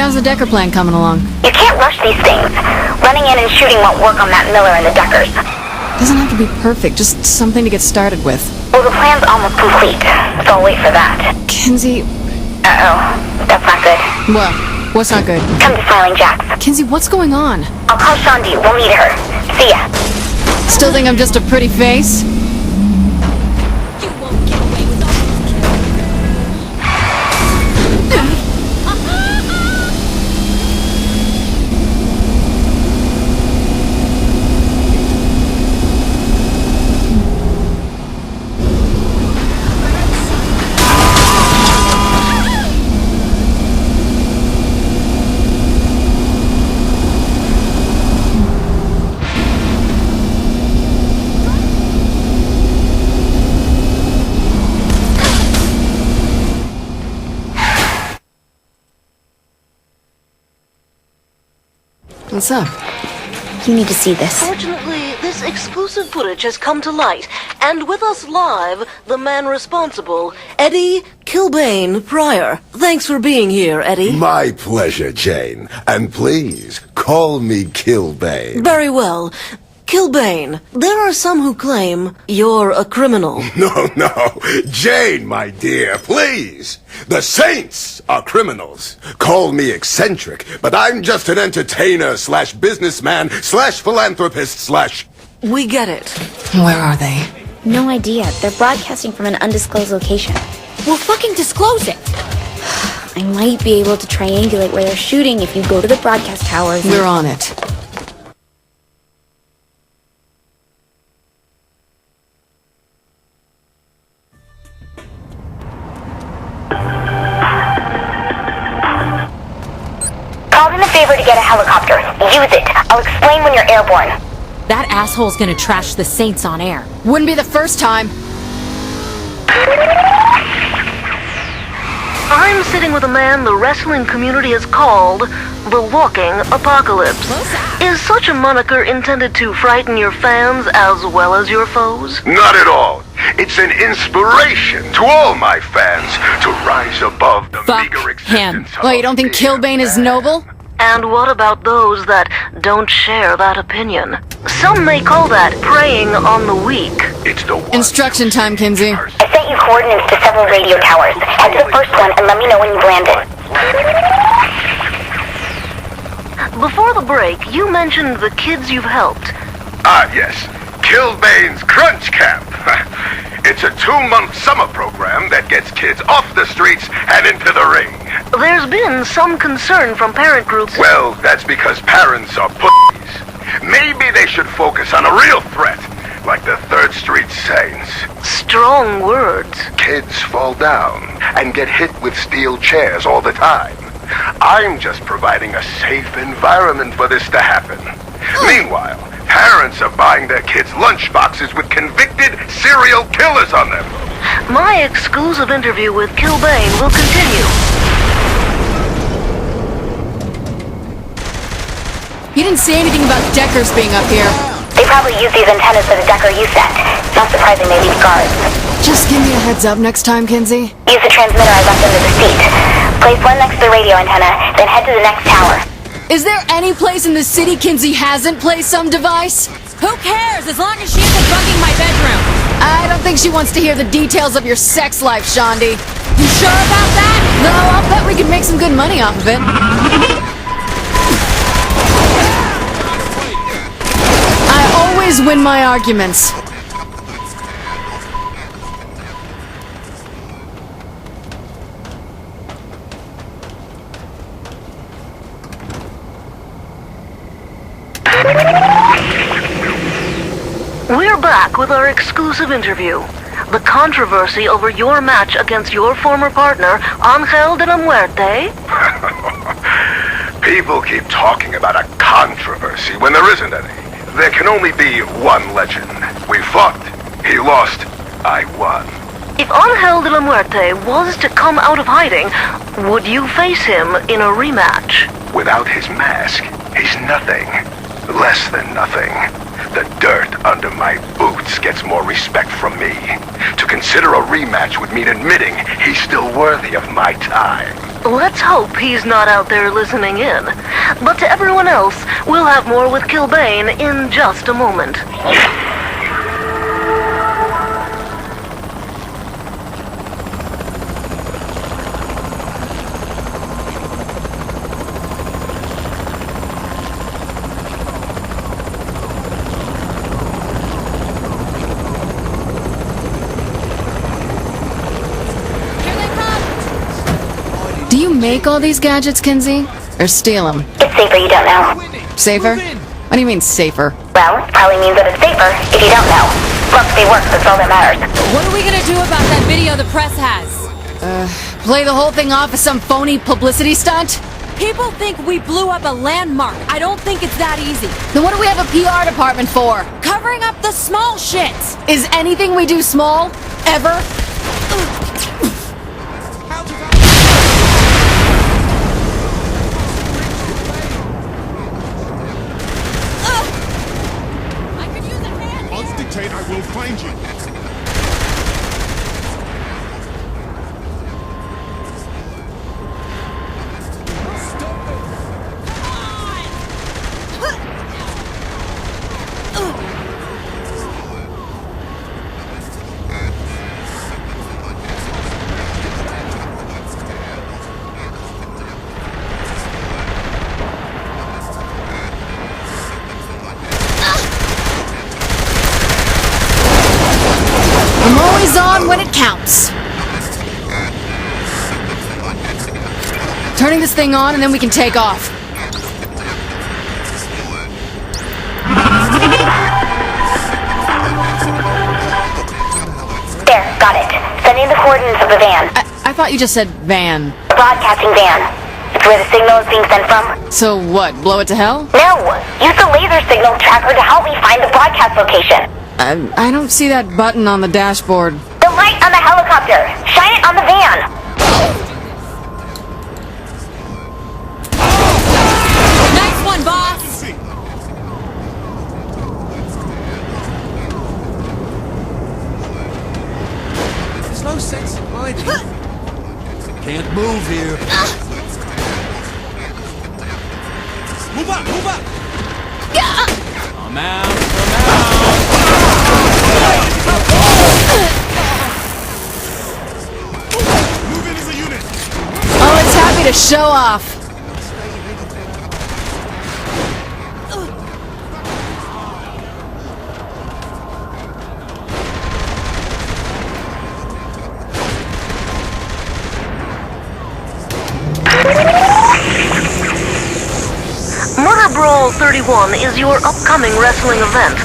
How's the Decker plan coming along? You can't rush these things. Running in and shooting won't work on that Miller and the Deckers. Doesn't have to be perfect, just something to get started with. Well, the plan's almost complete, so I'll wait for that. Kinsey... Uh-oh. That's not good. What? What's not good? Come to Smiling Jack's. Kinsey, what's going on? I'll call Shaundi. We'll meet her. See ya. Still think I'm just a pretty face? You won't get away with all What's up? You need to see this. Fortunately, this exclusive footage has come to light, and with us live, the man responsible, Eddie Killbane Pryor. Thanks for being here, Eddie. My pleasure, Jane. And please, call me Killbane. Very well. Killbane, there are some who claim you're a criminal. No, Jane, my dear, please. The saints are criminals. Call me eccentric, but I'm just an entertainer slash businessman slash philanthropist slash... We get it. Where are they? No idea. They're broadcasting from an undisclosed location. Well, fucking disclose it! I might be able to triangulate where they're shooting if you go to the broadcast towers. We're on it. Call in a favor to get a helicopter. Use it. I'll explain when you're airborne. That asshole's gonna trash the Saints on air. Wouldn't be the first time. I'm sitting with a man the wrestling community has called the Walking Apocalypse. Is such a moniker intended to frighten your fans as well as your foes? Not at all. It's an inspiration to all my fans to rise above the Fuck meager him. existence of Well, you don't think the Killbane is noble? And what about those that don't share that opinion? Some may call that preying on the weak. It's the one. Instruction time, Kinsey. I sent you coordinates to several radio towers. Head to the first one and let me know when you've landed. Before the break, you mentioned the kids you've helped. Ah, yes. Killbane's Crunch Camp. It's a 2-month summer program that gets kids off the streets and into the ring. There's been some concern from parent groups. Well, that's because parents are pussies. Maybe they should focus on a real threat, like the 3rd Street Saints. Strong words. Kids fall down and get hit with steel chairs all the time. I'm just providing a safe environment for this to happen. Meanwhile, parents are buying their kids lunchboxes with convicted serial killers on them. My exclusive interview with Killbane will continue. You didn't say anything about Deckers being up here. They probably use these antennas for the Decker you sent. Not surprising they leave guards. Just give me a heads up next time, Kinsey. Use the transmitter I left under the seat. Place one next to the radio antenna, then head to the next tower. Is there any place in the city Kinsey hasn't placed some device? Who cares, as long as she isn't bugging my bedroom? I don't think she wants to hear the details of your sex life, Shaundi. You sure about that? No, I'll bet we can make some good money off of it. I always win my arguments. We're back with our exclusive interview. The controversy over your match against your former partner, Angel de la Muerte. People keep talking about a controversy when there isn't any. There can only be one legend. We fought. He lost. I won. If Angel de la Muerte was to come out of hiding, would you face him in a rematch? Without his mask, he's nothing. Less than nothing. The dirt under my boots gets more respect from me. To consider a rematch would mean admitting he's still worthy of my time. Let's hope he's not out there listening in. But to everyone else, we'll have more with Killbane in just a moment. Do you make all these gadgets, Kinsey? Or steal them? It's safer you don't know. Safer? What do you mean, safer? Well, probably means that it's safer if you don't know. Look, they work, that's all that matters. What are we gonna do about that video the press has? Play the whole thing off as some phony publicity stunt? People think we blew up a landmark. I don't think it's that easy. Then what do we have a PR department for? Covering up the small shit. Is anything we do small? Ever? I could use a hand. Odds dictate I will find you. I'm always on when it counts. Turning this thing on and then we can take off. There, got it. Sending the coordinates of the van. I thought you just said van. The broadcasting van. It's where the signal is being sent from. So what, blow it to hell? No! Use the laser signal tracker to help me find the broadcast location. I don't see that button on the dashboard. The light on the helicopter! Shine it on the van! Nice one, boss. There's no sense in hiding. Can't move here. Move up, move up! Come out, come out! Move in as a unit. Oh, it's happy to show off. Murder Brawl 31 is your upcoming wrestling event.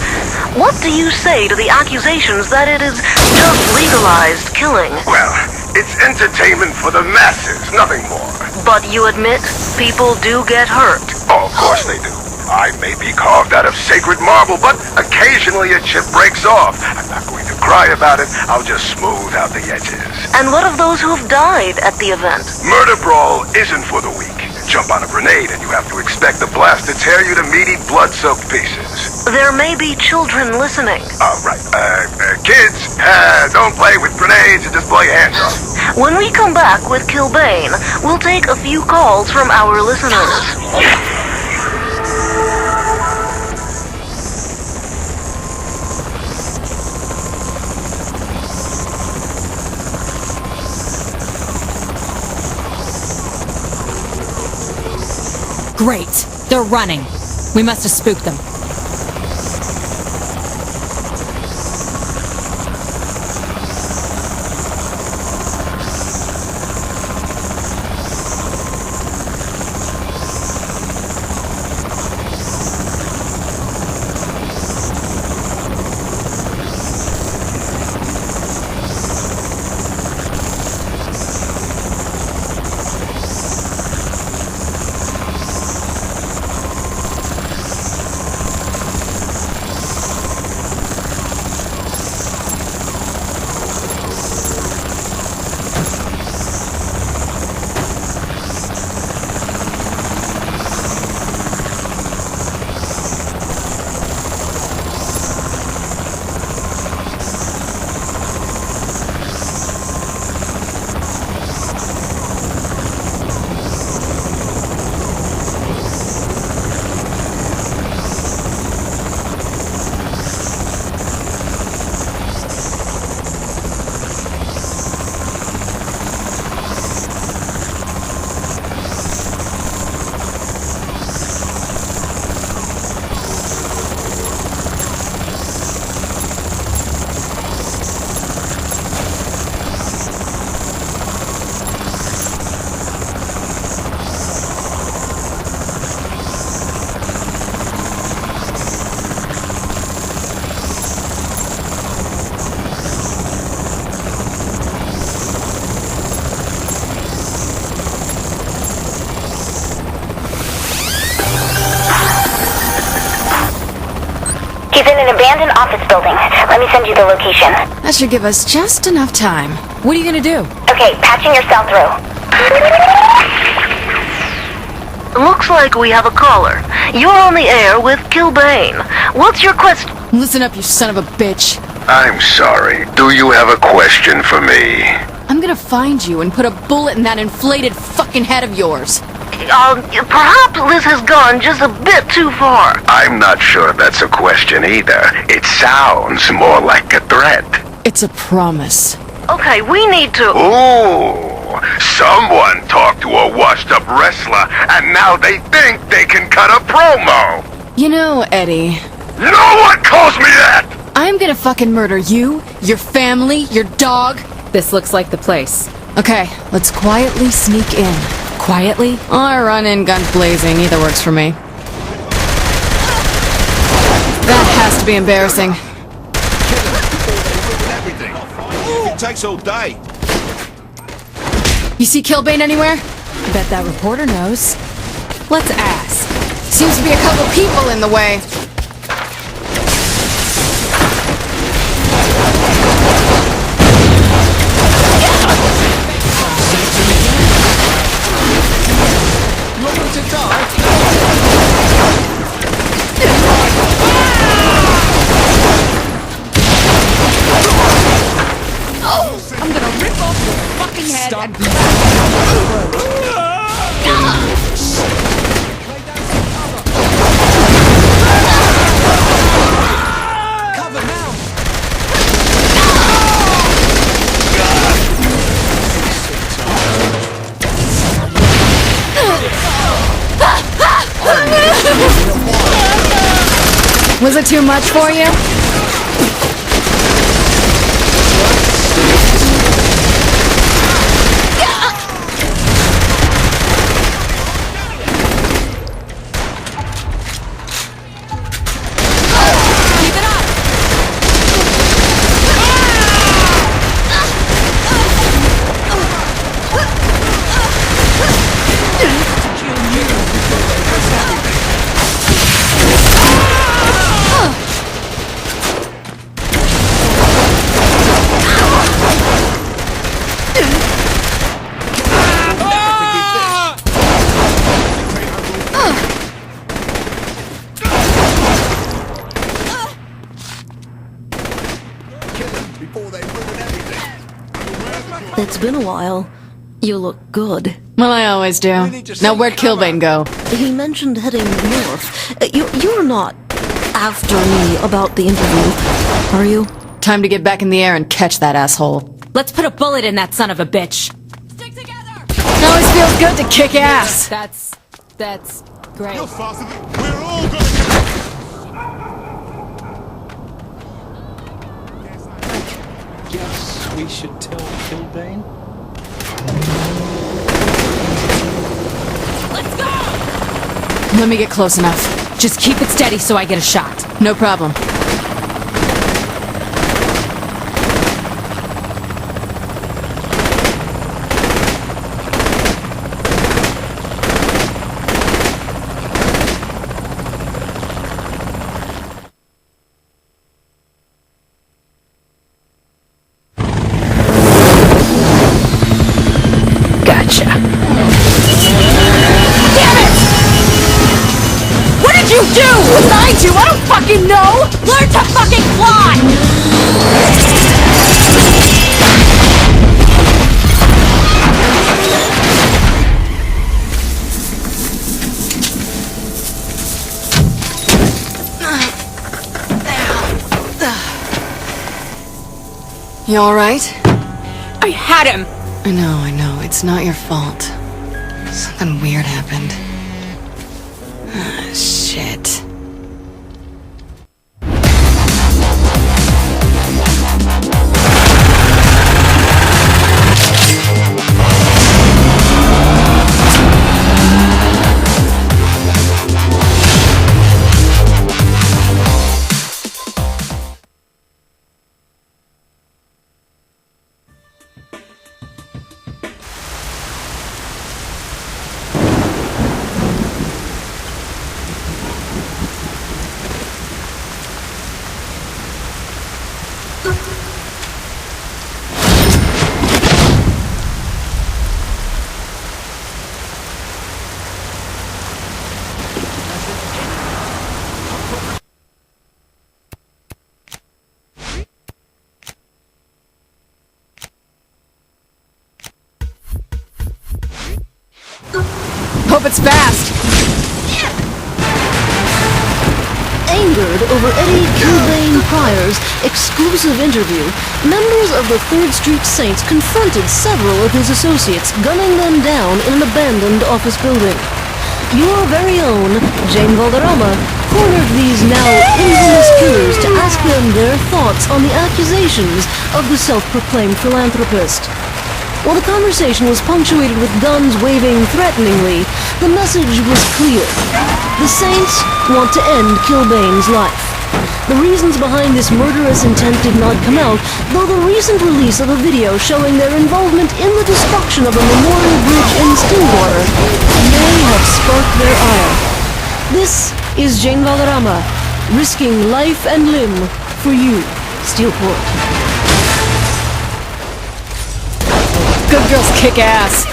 What do you say to the accusations that it is just legalized killing? Well, it's entertainment for the masses, nothing more. But you admit people do get hurt. Oh, of course they do. I may be carved out of sacred marble, but occasionally a chip breaks off. I'm not going to cry about it. I'll just smooth out the edges. And what of those who've died at the event? Murder Brawl isn't for the weak. Jump on a grenade and you have to expect the blast to tear you to meaty, blood-soaked pieces. There may be children listening. Right. Kids, don't play with grenades and just play hands-off. When we come back with Killbane, we'll take a few calls from our listeners. Great. They're running. We must have spooked them. abandoned office building. Let me send you the location. That should give us just enough time. What are you gonna do? Okay, patching yourself through. Looks like we have a caller. You're on the air with Killbane. What's your question? Listen up, you son of a bitch. I'm sorry. Do you have a question for me? I'm gonna find you and put a bullet in that inflated fucking head of yours. Perhaps this has gone just a bit too far. I'm not sure that's a question either. It sounds more like a threat. It's a promise. Okay, we need to... Ooh, someone talked to a washed-up wrestler, and now they think they can cut a promo. You know, Eddie, No one calls me that! I'm gonna fucking murder you, your family, your dog. This looks like the place. Okay, let's quietly sneak in. Quietly? Or run in guns blazing, either works for me. That has to be embarrassing. Everything. It takes all day. You see Killbane anywhere? Bet that reporter knows. Let's ask. Seems to be a couple people in the way. You want me to die? I'm gonna rip off your fucking head Stop. and... Cover now. Was it too much for you? Before they ruin everything. It's been a while. You look good. Well, I always do. Now, where'd Killbane go? He mentioned heading north. You're not after me about the interview, are you? Time to get back in the air and catch that asshole. Let's put a bullet in that son of a bitch. Stick together! It always feels good to kick ass. That's great. You're faster than... We're all gonna get... Guess we should tell Killbane? Let me get close enough. Just keep it steady so I get a shot. No problem. Gotcha. Damn it! What did you do? Lied to you? I don't fucking know! Learn to fucking fly! You alright? I had him! I know. It's not your fault. Something weird happened. Ah, shit. Hope it's fast. Angered over Eddie Killbane Pryor's exclusive interview, members of the 3rd Street Saints confronted several of his associates, gunning them down in an abandoned office building. Your very own Jane Valderrama cornered these now infamous killers to ask them their thoughts on the accusations of the self-proclaimed philanthropist. While the conversation was punctuated with guns waving threateningly, the message was clear. The Saints want to end Killbane's life. The reasons behind this murderous intent did not come out, though the recent release of a video showing their involvement in the destruction of a memorial bridge in Stilwater may have sparked their ire. This is Jane Valderrama, risking life and limb for you, Steelport. Good girls kick ass.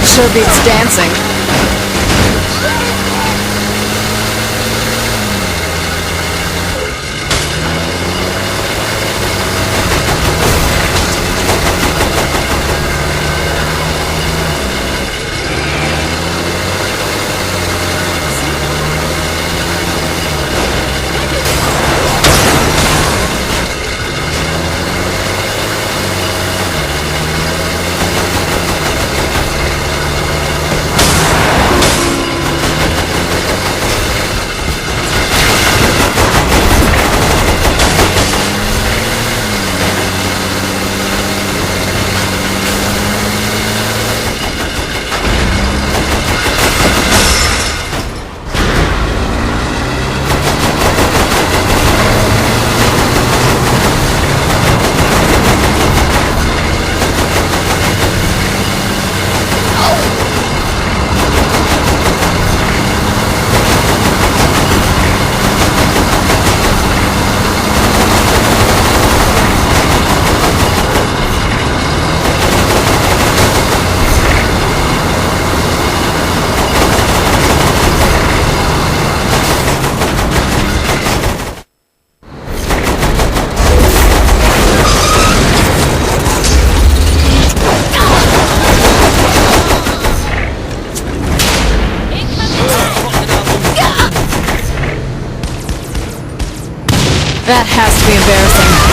Sure beats dancing. That has to be embarrassing.